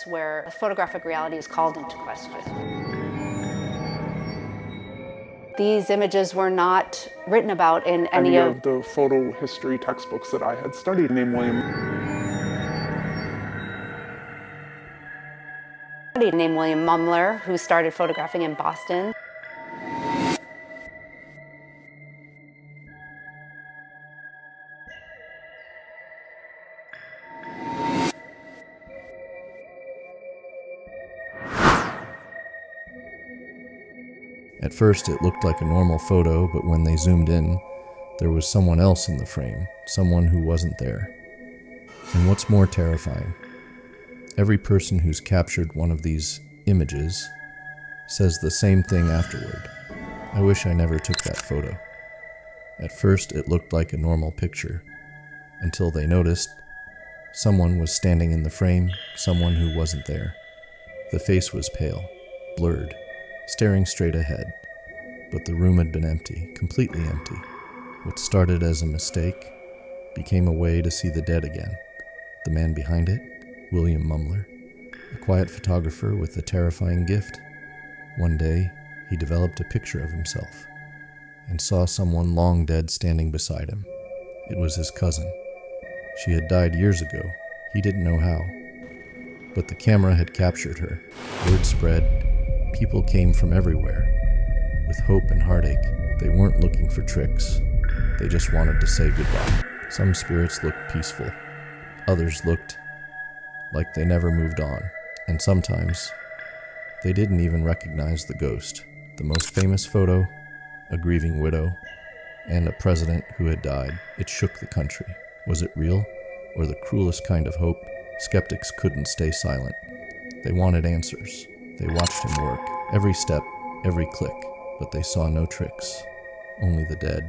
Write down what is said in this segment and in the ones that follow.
where photographic reality is called into question. These images were not written about in any of the photo history textbooks that I had studied, named William Mumler, who started photographing in Boston. At first, it looked like a normal photo, but when they zoomed in, there was someone else in the frame, someone who wasn't there. And what's more terrifying, every person who's captured one of these images says the same thing afterward. I wish I never took that photo. At first, it looked like a normal picture, until they noticed someone was standing in the frame, someone who wasn't there. The face was pale, blurred, staring straight ahead, but the room had been empty, completely empty. What started as a mistake became a way to see the dead again. The man behind it, William Mumler, a quiet photographer with a terrifying gift. One day, he developed a picture of himself and saw someone long dead standing beside him. It was his cousin. She had died years ago. He didn't know how, but the camera had captured her. Word spread. People came from everywhere. With hope and heartache, they weren't looking for tricks. They just wanted to say goodbye. Some spirits looked peaceful. Others looked like they never moved on. And sometimes, they didn't even recognize the ghost. The most famous photo, a grieving widow, and a president who had died. It shook the country. Was it real, or the cruelest kind of hope? Skeptics couldn't stay silent. They wanted answers. They watched him work, every step, every click, but they saw no tricks, only the dead,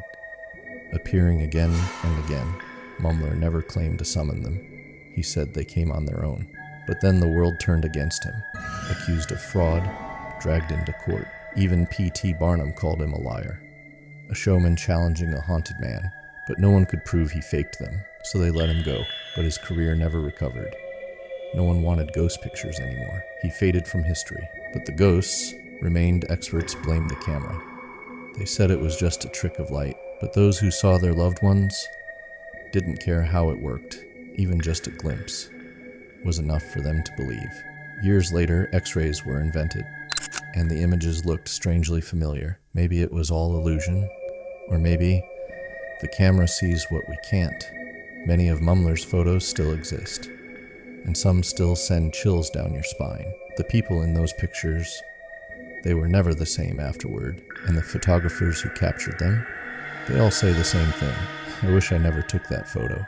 appearing again and again. Mumler never claimed to summon them. He said they came on their own. But then the world turned against him, accused of fraud, dragged into court. Even P.T. Barnum called him a liar, a showman challenging a haunted man, but no one could prove he faked them, so they let him go, but his career never recovered. No one wanted ghost pictures anymore. He faded from history. But the ghosts remained. Experts blamed the camera. They said it was just a trick of light. But those who saw their loved ones didn't care how it worked. Even just a glimpse was enough for them to believe. Years later, X-rays were invented, and the images looked strangely familiar. Maybe it was all illusion, or maybe the camera sees what we can't. Many of Mumler's photos still exist, and some still send chills down your spine. The people in those pictures, they were never the same afterward, and the photographers who captured them, they all say the same thing. I wish I never took that photo.